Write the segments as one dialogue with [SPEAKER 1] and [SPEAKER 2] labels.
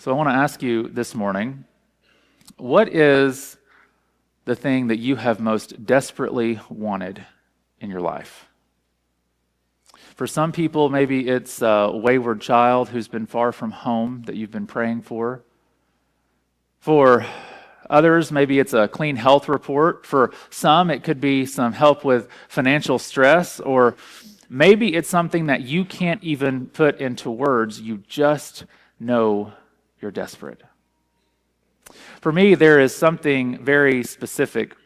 [SPEAKER 1] So I want to ask you this morning, what is the thing that you have most desperately wanted in your life? For some people, maybe it's a wayward child who's been far from home that you've been praying for. For others, maybe it's a clean health report. For some, it could be some help with financial stress, or maybe it's something that you can't even put into words. You just know you're desperate. For me, there is something very specific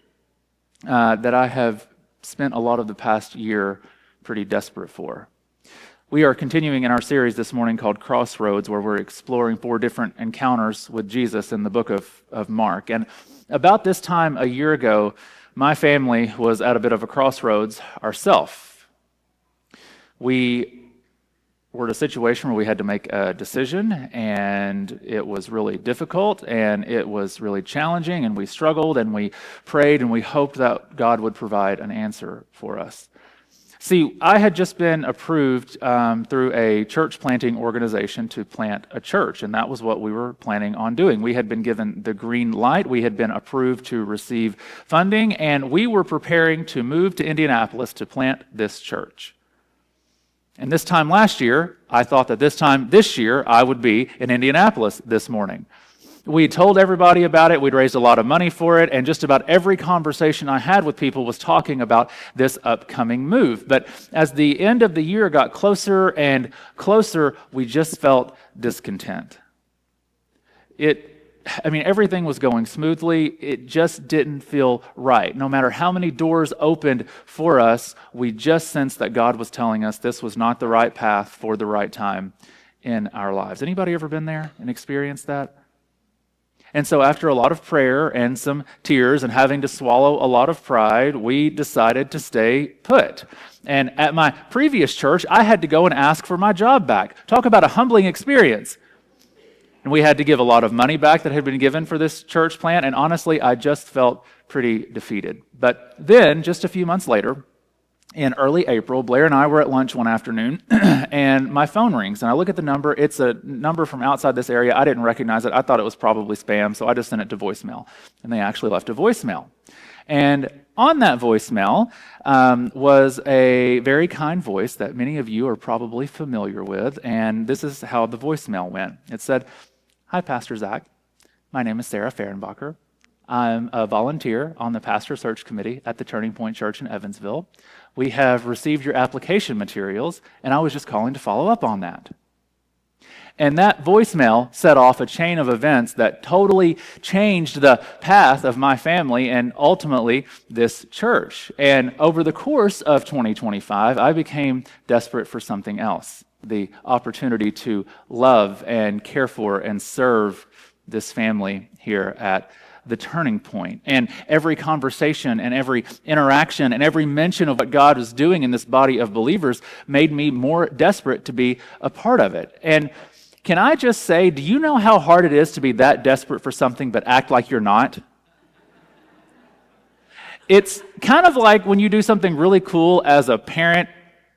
[SPEAKER 1] that I have spent a lot of the past year pretty desperate for. We are continuing in our series this morning called CROSSROADS, where we're exploring 4 different encounters with Jesus in the book of Mark. And about this time a year ago, my family was at a bit of a crossroads ourselves. We were in a situation where we had to make a decision, and it was really difficult, and it was really challenging, and we struggled, and we prayed, and we hoped that God would provide an answer for us. See, I had just been approved through a church planting organization to plant a church, and that was what we were planning on doing. We had been given the green light, we had been approved to receive funding, and we were preparing to move to Indianapolis to plant this church. And this time last year, I thought that this year, I would be in Indianapolis this morning. We told everybody about it, we'd raised a lot of money for it, and just about every conversation I had with people was talking about this upcoming move. But as the end of the year got closer and closer, we just felt discontent. Everything was going smoothly. It just didn't feel right. No matter how many doors opened for us, we just sensed that God was telling us this was not the right path for the right time in our lives. Anybody ever been there and experienced that? And so after a lot of prayer and some tears and having to swallow a lot of pride, we decided to stay put. And at my previous church, I had to go and ask for my job back. Talk about a humbling experience. And we had to give a lot of money back that had been given for this church plant, and honestly, I just felt pretty defeated. But then, just a few months later, in early April, Blair and I were at lunch one afternoon, and my phone rings, and I look at the number. It's a number from outside this area. I didn't recognize it. I thought it was probably spam, so I just sent it to voicemail, and they actually left a voicemail. And on that voicemail was a very kind voice that many of you are probably familiar with, and this is how the voicemail went. It said, "Hi, Pastor Zakk. My name is Sarah Fehrenbacher. I'm a volunteer on the Pastor Search Committee at the Turning Point Church in Evansville. We have received your application materials, and I was just calling to follow up on that." And that voicemail set off a chain of events that totally changed the path of my family and ultimately this church. And over the course of 2025, I became desperate for something else, the opportunity to love and care for and serve this family here at the Turning Point. And every conversation and every interaction and every mention of what God was doing in this body of believers made me more desperate to be a part of it. And can I just say, do you know how hard it is to be that desperate for something but act like you're not? It's kind of like when you do something really cool as a parent,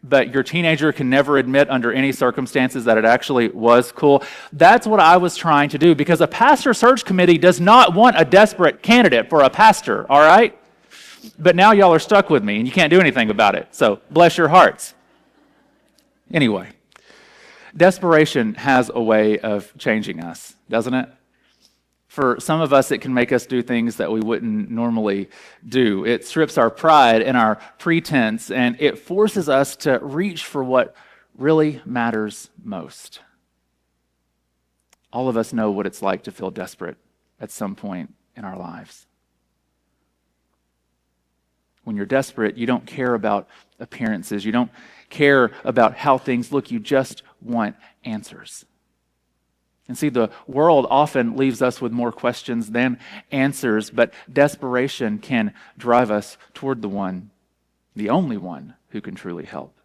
[SPEAKER 1] but your teenager can never admit under any circumstances that it actually was cool. That's what I was trying to do, because a pastor search committee does not want a desperate candidate for a pastor, all right? But now y'all are stuck with me and you can't do anything about it, so bless your hearts. Anyway, desperation has a way of changing us, doesn't it? For some of us, it can make us do things that we wouldn't normally do. It strips our pride and our pretense, and it forces us to reach for what really matters most. All of us know what it's like to feel desperate at some point in our lives. When you're desperate, you don't care about appearances. You don't care about how things look. You just want answers. And see, the world often leaves us with more questions than answers, but desperation can drive us toward the one, the only one, who can truly help.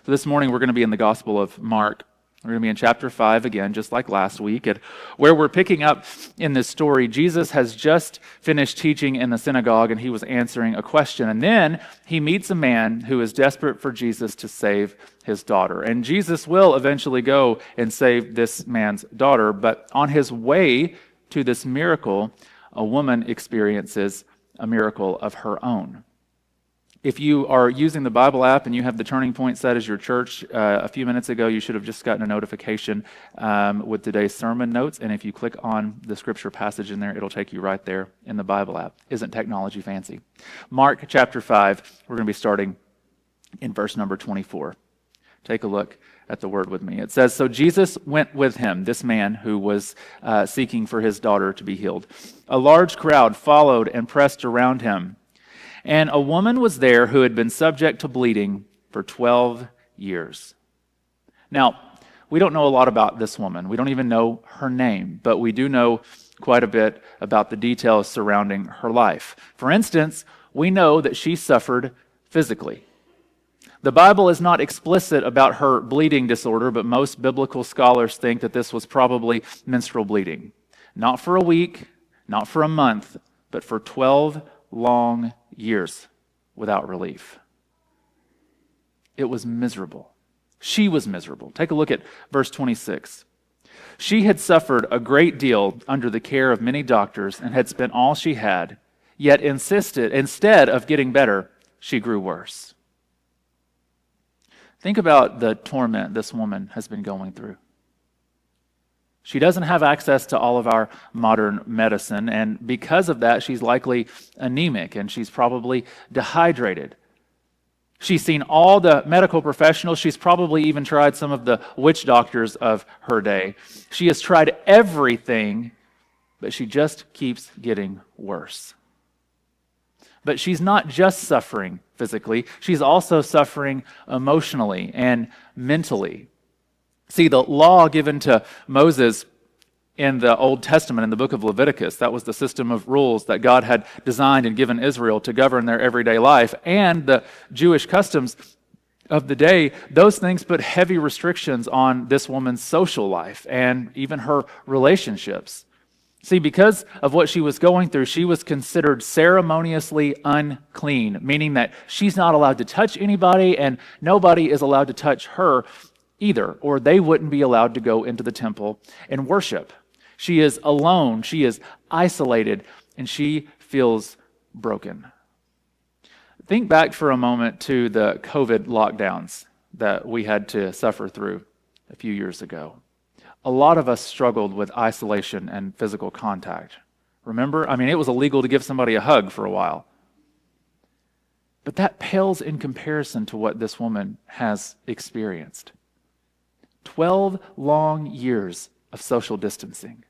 [SPEAKER 1] So this morning we're going to be in the Gospel of Mark, We're going to be in chapter 5 again, just like last week. And where we're picking up in this story, Jesus has just finished teaching in the synagogue, and he was answering a question. And then he meets a man who is desperate for Jesus to save his daughter. And Jesus will eventually go and save this man's daughter. But on his way to this miracle, a woman experiences a miracle of her own. If you are using the Bible app and you have the Turning Point set as your church, a few minutes ago you should have just gotten a notification with today's sermon notes. And if you click on the scripture passage in there, it'll take you right there in the Bible app. Isn't technology fancy? Mark chapter 5, we're going to be starting in verse number 24. Take a look at the word with me. It says, "So Jesus went with him, this man who was seeking for his daughter to be healed. A large crowd followed and pressed around him. And a woman was there who had been subject to bleeding for 12 years. Now, we don't know a lot about this woman. We don't even know her name, but we do know quite a bit about the details surrounding her life. For instance, we know that she suffered physically. The Bible is not explicit about her bleeding disorder, but most biblical scholars think that this was probably menstrual bleeding. Not for a week, not for a month, but for 12 long years without relief. It was miserable. She was miserable. Take a look at verse 26. She had suffered a great deal under the care of many doctors and had spent all she had, yet instead of getting better, she grew worse. Think about the torment this woman has been going through. She doesn't have access to all of our modern medicine, and because of that, she's likely anemic, and she's probably dehydrated. She's seen all the medical professionals. She's probably even tried some of the witch doctors of her day. She has tried everything, but she just keeps getting worse. But she's not just suffering physically. She's also suffering emotionally and mentally. See, the law given to Moses in the Old Testament, in the book of Leviticus, that was the system of rules that God had designed and given Israel to govern their everyday life, and the Jewish customs of the day, those things put heavy restrictions on this woman's social life and even her relationships. See, because of what she was going through, she was considered ceremoniously unclean, meaning that she's not allowed to touch anybody and nobody is allowed to touch her either, or they wouldn't be allowed to go into the temple and worship. She is alone, she is isolated, and she feels broken. Think back for a moment to the COVID lockdowns that we had to suffer through a few years ago. A lot of us struggled with isolation and physical contact. Remember? I mean, it was illegal to give somebody a hug for a while. But that pales in comparison to what this woman has experienced. 12 long years of social distancing.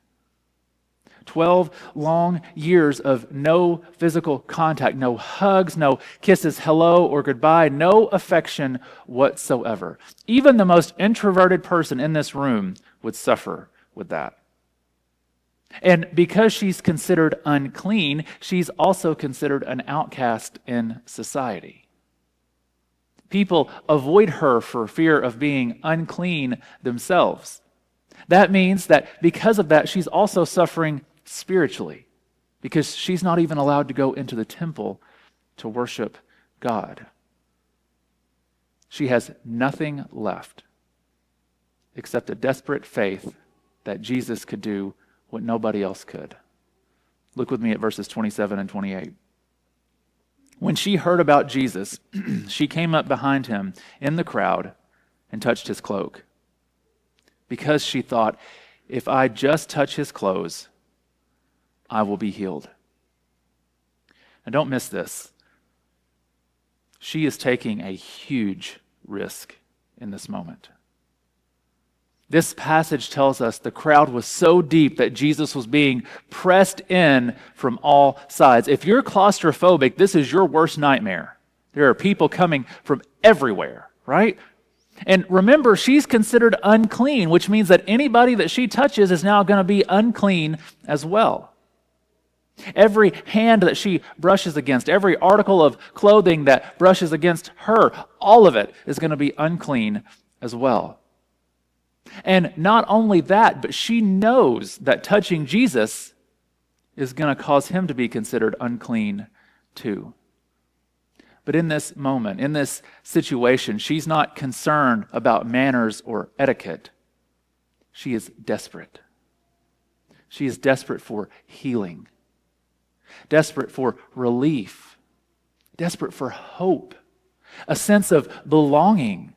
[SPEAKER 1] 12 long years of no physical contact, no hugs, no kisses, hello or goodbye, no affection whatsoever. Even the most introverted person in this room would suffer with that. And because she's considered unclean, she's also considered an outcast in society. People avoid her for fear of being unclean themselves. That means that because of that, she's also suffering spiritually, because she's not even allowed to go into the temple to worship God. She has nothing left except a desperate faith that Jesus could do what nobody else could. Look with me at verses 27 and 28. When she heard about Jesus, she came up behind him in the crowd and touched his cloak, because she thought, if I just touch his clothes, I will be healed. Now don't miss this. She is taking a huge risk in this moment. This passage tells us the crowd was so deep that Jesus was being pressed in from all sides. If you're claustrophobic, this is your worst nightmare. There are people coming from everywhere, right? And remember, she's considered unclean, which means that anybody that she touches is now going to be unclean as well. Every hand that she brushes against, every article of clothing that brushes against her, all of it is going to be unclean as well. And not only that, but she knows that touching Jesus is going to cause him to be considered unclean too. But in this moment, in this situation, she's not concerned about manners or etiquette. She is desperate. She is desperate for healing, desperate for relief, desperate for hope, a sense of belonging,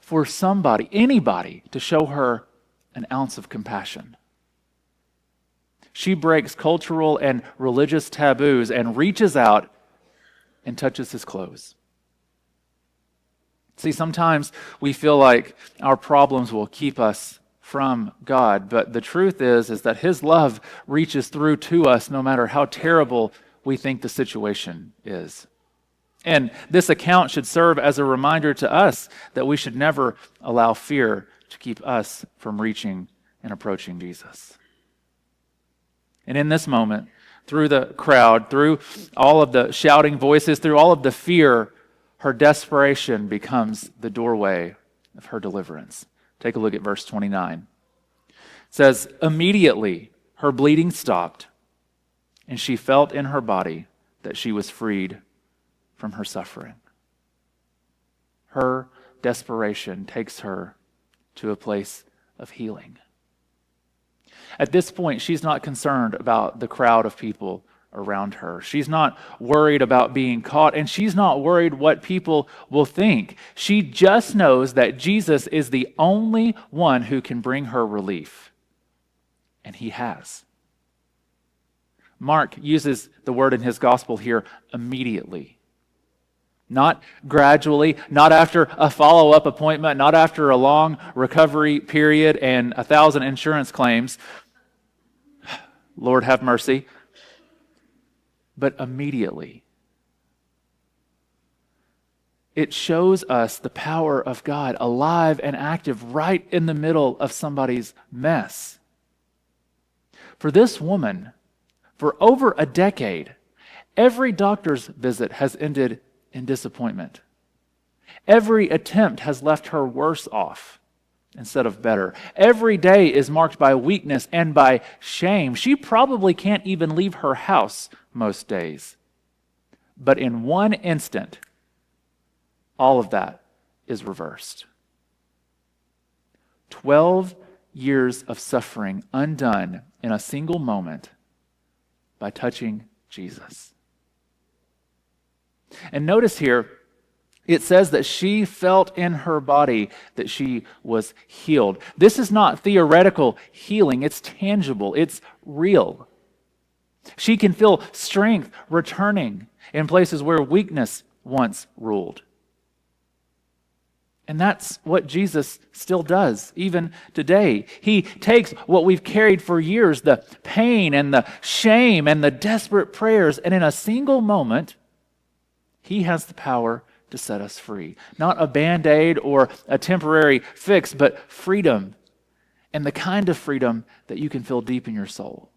[SPEAKER 1] for somebody, anybody, to show her an ounce of compassion. She breaks cultural and religious taboos and reaches out and touches his clothes. See, sometimes we feel like our problems will keep us from God, but the truth is that his love reaches through to us no matter how terrible we think the situation is. And this account should serve as a reminder to us that we should never allow fear to keep us from reaching and approaching Jesus. And in this moment, through the crowd, through all of the shouting voices, through all of the fear, her desperation becomes the doorway of her deliverance. Take a look at verse 29. It says, "Immediately her bleeding stopped, and she felt in her body that she was freed from her suffering." Her desperation takes her to a place of healing. At this point, she's not concerned about the crowd of people around her. She's not worried about being caught, and she's not worried what people will think. She just knows that Jesus is the only one who can bring her relief, and he has. Mark uses the word in his gospel here, immediately. Not gradually, not after a follow-up appointment, not after a long recovery period and 1,000 insurance claims. Lord have mercy. But immediately. It shows us the power of God alive and active right in the middle of somebody's mess. For this woman, for over a decade, every doctor's visit has ended in disappointment. Every attempt has left her worse off instead of better. Every day is marked by weakness and by shame. She probably can't even leave her house most days. But in one instant, all of that is reversed. 12 years of suffering undone in a single moment by touching Jesus. And notice here, it says that she felt in her body that she was healed. This is not theoretical healing. It's tangible. It's real. She can feel strength returning in places where weakness once ruled. And that's what Jesus still does, even today. He takes what we've carried for years, the pain and the shame and the desperate prayers, and in a single moment, he has the power to set us free. Not a Band-Aid or a temporary fix, but freedom. And the kind of freedom that you can feel deep in your soul.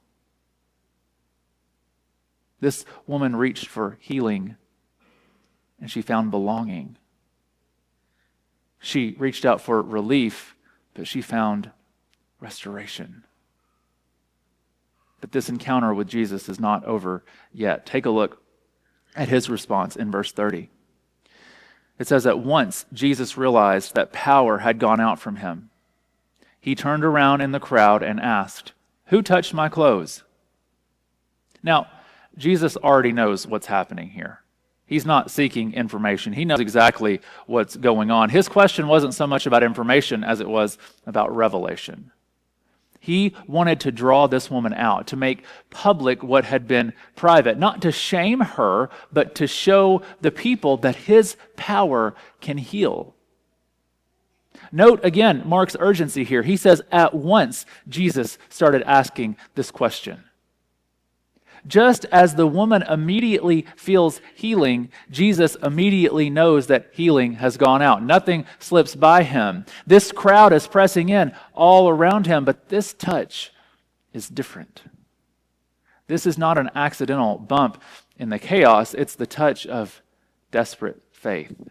[SPEAKER 1] This woman reached for healing, and she found belonging. She reached out for relief, but she found restoration. But this encounter with Jesus is not over yet. Take a look at his response in verse 30. It says, "At once Jesus realized that power had gone out from him. He turned around in the crowd and asked, 'Who touched my clothes?'" Now, Jesus already knows what's happening here. He's not seeking information. He knows exactly what's going on. His question wasn't so much about information as it was about revelation. He wanted to draw this woman out, to make public what had been private, not to shame her, but to show the people that his power can heal. Note again Mark's urgency here. He says, at once Jesus started asking this question. Just as the woman immediately feels healing, Jesus immediately knows that healing has gone out. Nothing slips by him. This crowd is pressing in all around him, but this touch is different. This is not an accidental bump in the chaos. It's the touch of desperate faith.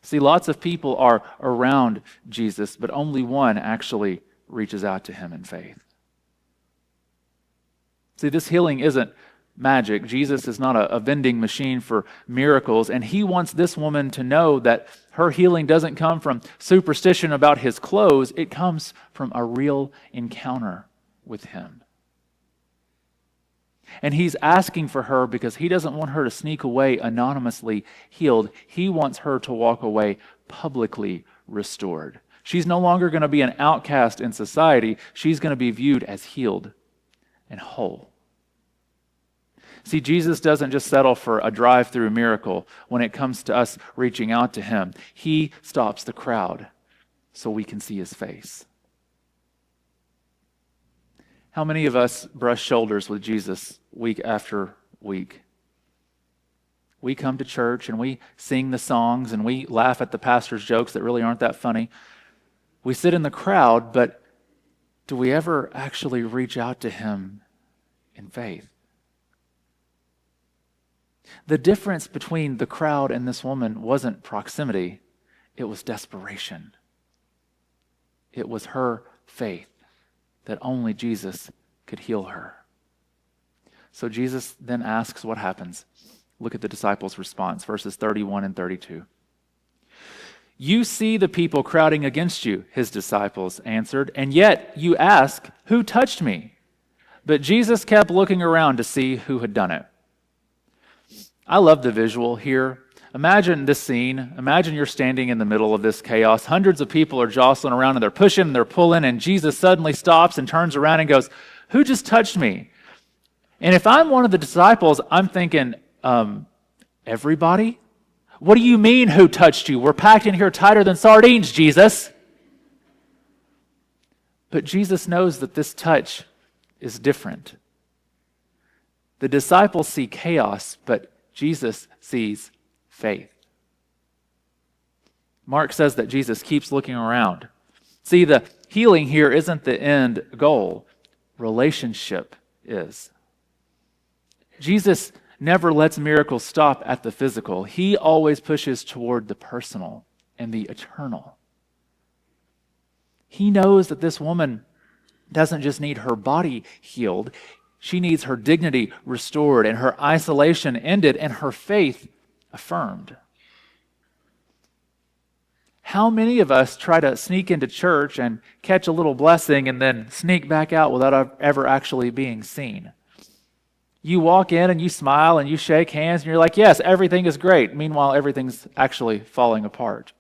[SPEAKER 1] See, lots of people are around Jesus, but only one actually reaches out to him in faith. See, this healing isn't magic. Jesus is not a vending machine for miracles, and he wants this woman to know that her healing doesn't come from superstition about his clothes. It comes from a real encounter with him. And he's asking for her because he doesn't want her to sneak away anonymously healed. He wants her to walk away publicly restored. She's no longer going to be an outcast in society. She's going to be viewed as healed and whole. See, Jesus doesn't just settle for a drive-through miracle when it comes to us reaching out to him. He stops the crowd so we can see his face. How many of us brush shoulders with Jesus week after week? We come to church and we sing the songs and we laugh at the pastor's jokes that really aren't that funny. We sit in the crowd, but do we ever actually reach out to him in faith? The difference between the crowd and this woman wasn't proximity, it was desperation. It was her faith that only Jesus could heal her. So Jesus then asks what happens. Look at the disciples' response, verses 31 and 32. "You see the people crowding against you," his disciples answered, "and yet you ask, 'Who touched me?'" But Jesus kept looking around to see who had done it. I love the visual here. Imagine this scene. Imagine you're standing in the middle of this chaos. Hundreds of people are jostling around and they're pushing and they're pulling, and Jesus suddenly stops and turns around and goes, "Who just touched me?" And if I'm one of the disciples, I'm thinking, everybody? What do you mean, who touched you? We're packed in here tighter than sardines, Jesus. But Jesus knows that this touch is different. The disciples see chaos, but Jesus sees faith. Mark says that Jesus keeps looking around. See, the healing here isn't the end goal. Relationship is. Jesus never lets miracles stop at the physical. He always pushes toward the personal and the eternal. He knows that this woman doesn't just need her body healed. She needs her dignity restored and her isolation ended and her faith affirmed. How many of us try to sneak into church and catch a little blessing and then sneak back out without ever actually being seen? You walk in and you smile and you shake hands and you're like, yes, everything is great. Meanwhile, everything's actually falling apart.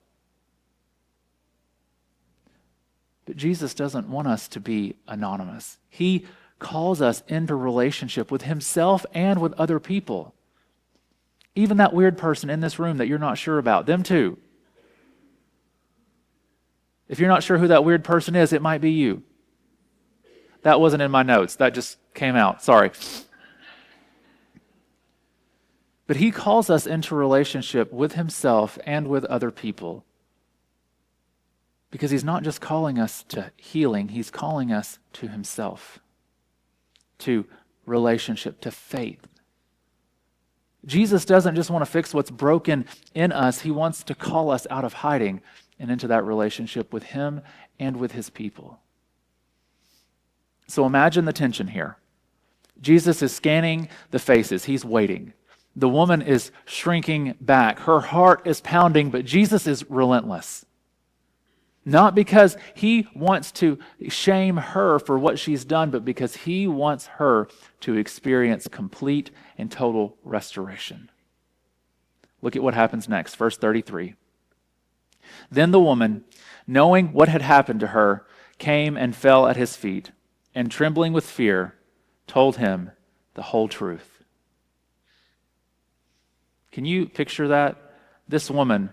[SPEAKER 1] But Jesus doesn't want us to be anonymous. He calls us into relationship with himself and with other people. Even that weird person in this room that you're not sure about, them too. If you're not sure who that weird person is, it might be you. That wasn't in my notes. That just came out. Sorry. But he calls us into relationship with himself and with other people. Because he's not just calling us to healing, he's calling us to himself, to relationship, to faith. Jesus doesn't just want to fix what's broken in us. He wants to call us out of hiding and into that relationship with him and with his people. So imagine the tension here. Jesus is scanning the faces. He's waiting. The woman is shrinking back. Her heart is pounding, but Jesus is relentless. Not because he wants to shame her for what she's done, but because he wants her to experience complete and total restoration. Look at what happens next, verse 33. Then the woman, knowing what had happened to her, came and fell at his feet, and trembling with fear, told him the whole truth. Can you picture that? This woman,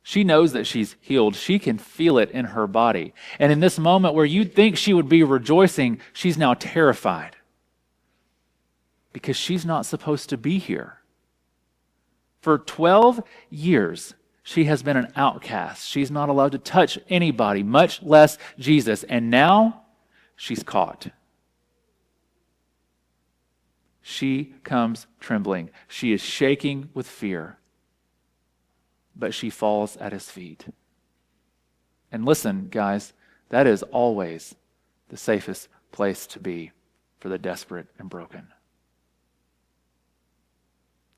[SPEAKER 1] she knows that she's healed. She can feel it in her body. And in this moment where you'd think she would be rejoicing, she's now terrified. Because she's not supposed to be here. For 12 years, she has been an outcast. She's not allowed to touch anybody, much less Jesus. And now, she's caught. She comes trembling. She is shaking with fear. but she falls at his feet. And listen, guys, that is always the safest place to be for the desperate and broken.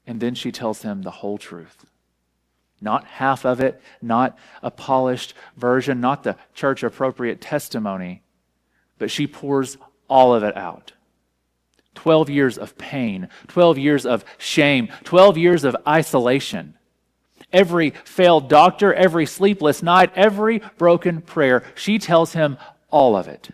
[SPEAKER 1] And then she tells him the whole truth. Not half of it, not a polished version, not the church-appropriate testimony, but she pours all of it out. 12 years of pain, 12 years of shame, 12 years of isolation. Every failed doctor, every sleepless night, every broken prayer, she tells him all of it.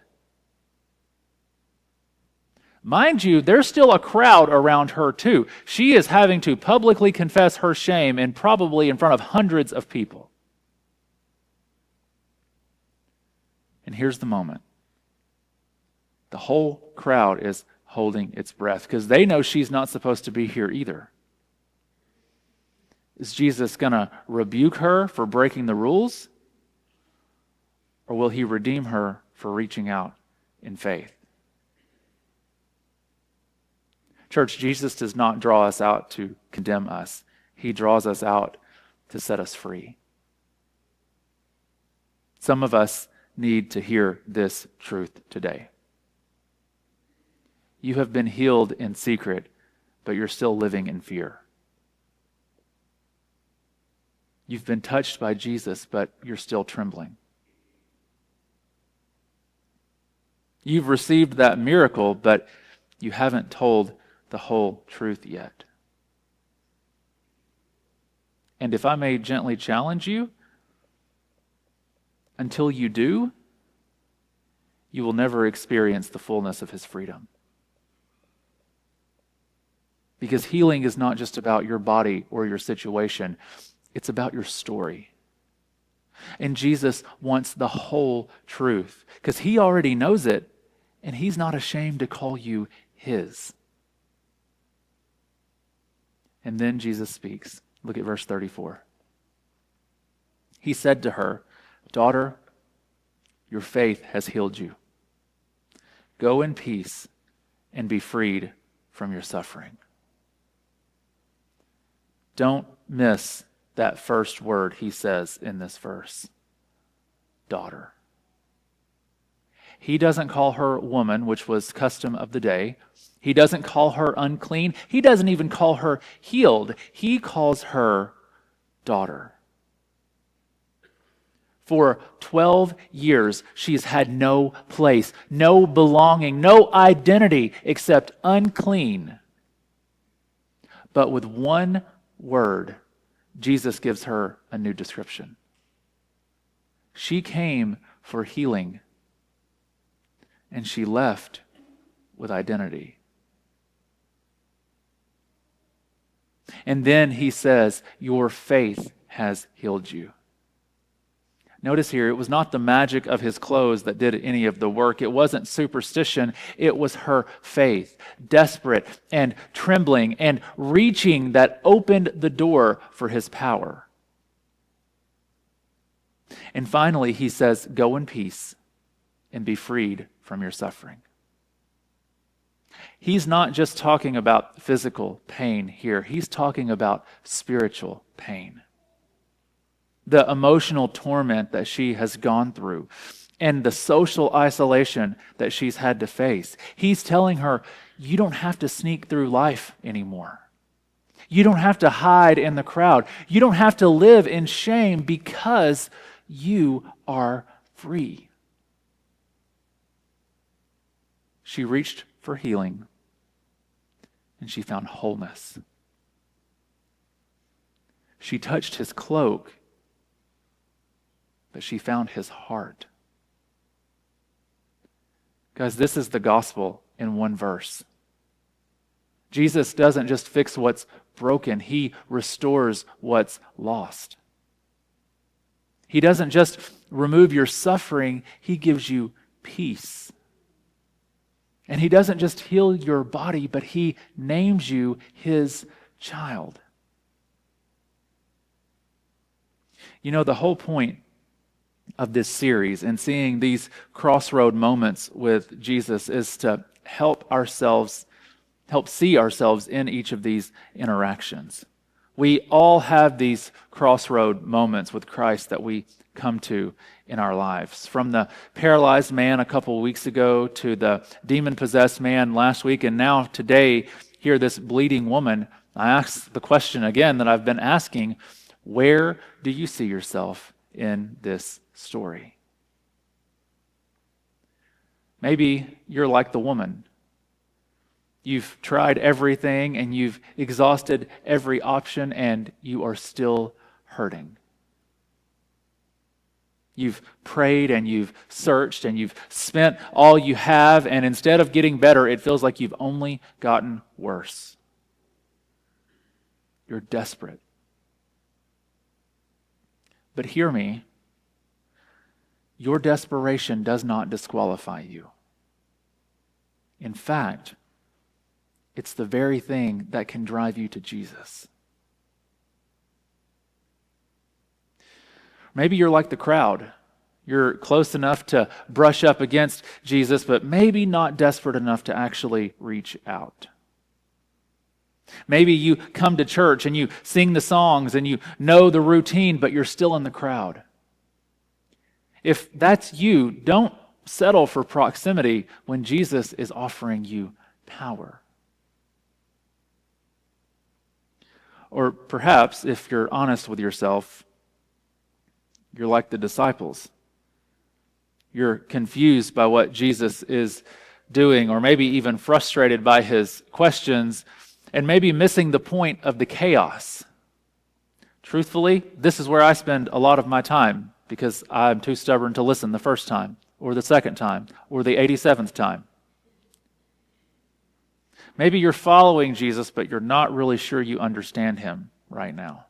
[SPEAKER 1] Mind you, there's still a crowd around her too. She is having to publicly confess her shame and probably in front of hundreds of people. And here's the moment. The whole crowd is holding its breath because they know she's not supposed to be here either. Is Jesus going to rebuke her for breaking the rules? Or will he redeem her for reaching out in faith? Church, Jesus does not draw us out to condemn us. He draws us out to set us free. Some of us need to hear this truth today. You have been healed in secret, but you're still living in fear. You've been touched by Jesus, but you're still trembling. You've received that miracle, but you haven't told the whole truth yet. And if I may gently challenge you, until you do, you will never experience the fullness of his freedom. Because healing is not just about your body or your situation, it's about your story. And Jesus wants the whole truth because he already knows it, and he's not ashamed to call you his. And then Jesus speaks. Look at verse 34. He said to her, "Daughter, your faith has healed you. Go in peace and be freed from your suffering." Don't miss that first word he says in this verse. Daughter. He doesn't call her woman, which was custom of the day. He doesn't call her unclean. He doesn't even call her healed. He calls her daughter. For 12 years, she's had no place, no belonging, no identity except unclean. But with one word, Jesus gives her a new description. She came for healing, and she left with identity. And then he says, "Your faith has healed you." Notice here, it was not the magic of his clothes that did any of the work. It wasn't superstition. It was her faith, desperate and trembling and reaching, that opened the door for his power. And finally, he says, "Go in peace and be freed from your suffering." He's not just talking about physical pain here. He's talking about spiritual pain. The emotional torment that she has gone through and the social isolation that she's had to face. He's telling her, you don't have to sneak through life anymore. You don't have to hide in the crowd. You don't have to live in shame because you are free. She reached for healing and she found wholeness. She touched his cloak, but she found his heart. Guys, this is the gospel in one verse. Jesus doesn't just fix what's broken, he restores what's lost. He doesn't just remove your suffering, he gives you peace. And he doesn't just heal your body, but he names you his child. You know, the whole point of this series and seeing these crossroad moments with Jesus is to help see ourselves in each of these interactions. We all have these crossroad moments with Christ that we come to in our lives. From the paralyzed man a couple weeks ago to the demon-possessed man last week, and now today, here, this bleeding woman, I ask the question again that I've been asking, where do you see yourself in this story? Maybe you're like the woman. You've tried everything and you've exhausted every option and you are still hurting. You've prayed and you've searched and you've spent all you have, and instead of getting better, it feels like you've only gotten worse. You're desperate. But hear me, your desperation does not disqualify you. In fact, it's the very thing that can drive you to Jesus. Maybe you're like the crowd. You're close enough to brush up against Jesus, but maybe not desperate enough to actually reach out. Maybe you come to church and you sing the songs and you know the routine, but you're still in the crowd. If that's you, don't settle for proximity when Jesus is offering you power. Or perhaps, if you're honest with yourself, you're like the disciples. You're confused by what Jesus is doing, or maybe even frustrated by his questions, and maybe missing the point of the chaos. Truthfully, this is where I spend a lot of my time because I'm too stubborn to listen the first time, or the second time, or the 87th time. Maybe you're following Jesus, but you're not really sure you understand him right now.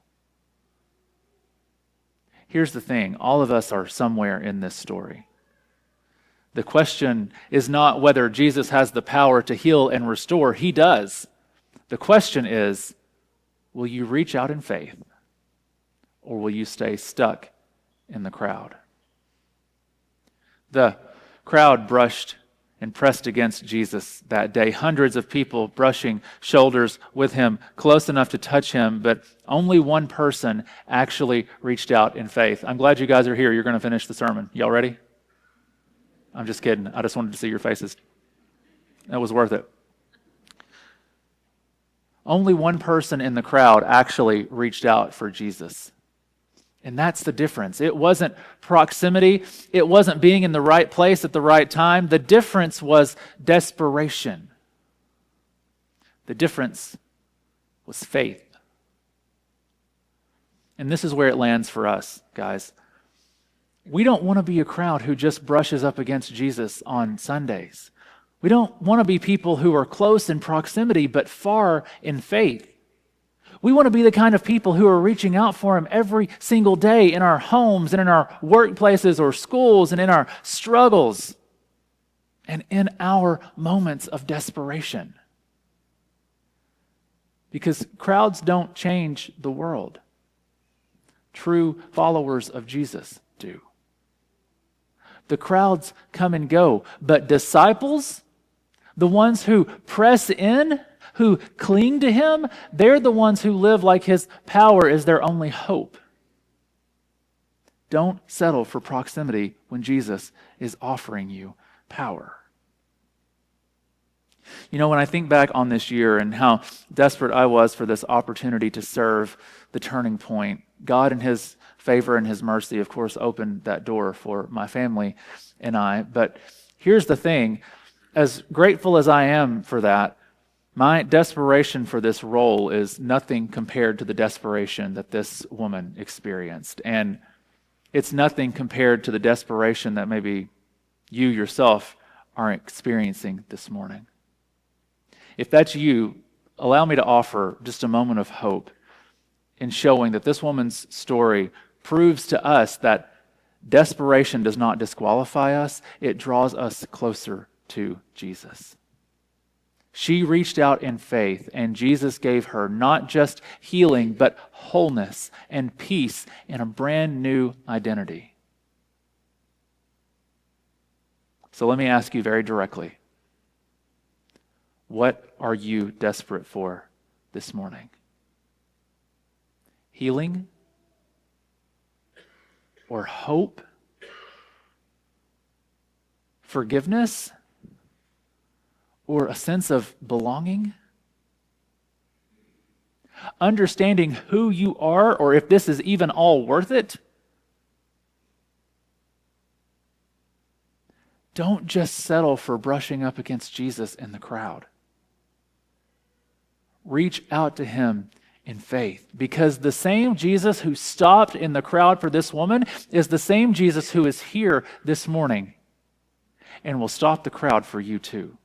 [SPEAKER 1] Here's the thing, all of us are somewhere in this story. The question is not whether Jesus has the power to heal and restore. He does. The question is, will you reach out in faith, or will you stay stuck in the crowd? The crowd brushed and pressed against Jesus that day. Hundreds of people brushing shoulders with him, close enough to touch him, but only one person actually reached out in faith. I'm glad you guys are here. You're going to finish the sermon. Y'all ready? I'm just kidding. I just wanted to see your faces. That was worth it. Only one person in the crowd actually reached out for Jesus. And that's the difference. It wasn't proximity. It wasn't being in the right place at the right time. The difference was desperation. The difference was faith. And this is where it lands for us, guys. We don't want to be a crowd who just brushes up against Jesus on Sundays. We don't want to be people who are close in proximity but far in faith. We want to be the kind of people who are reaching out for him every single day in our homes and in our workplaces or schools and in our struggles and in our moments of desperation. Because crowds don't change the world. True followers of Jesus do. The crowds come and go, but disciples, the ones who press in, who cling to him, they're the ones who live like his power is their only hope. Don't settle for proximity when Jesus is offering you power. You know, when I think back on this year and how desperate I was for this opportunity to serve the Turning Point, God in his favor and his mercy, of course, opened that door for my family and I. But here's the thing, as grateful as I am for that, my desperation for this role is nothing compared to the desperation that this woman experienced. And it's nothing compared to the desperation that maybe you yourself are experiencing this morning. If that's you, allow me to offer just a moment of hope in showing that this woman's story proves to us that desperation does not disqualify us. It draws us closer to Jesus. She reached out in faith, and Jesus gave her not just healing, but wholeness and peace and a brand new identity. So let me ask you very directly, what are you desperate for this morning? healing or hope, forgiveness, or a sense of belonging? Understanding who you are, or if this is even all worth it? Don't just settle for brushing up against Jesus in the crowd. Reach out to him in faith, because the same Jesus who stopped in the crowd for this woman is the same Jesus who is here this morning and will stop the crowd for you too.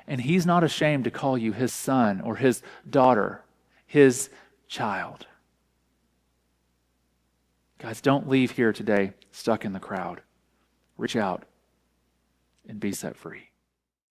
[SPEAKER 1] And he's not ashamed to call you his son or his daughter, his child. Guys, don't leave here today stuck in the crowd. Reach out and be set free.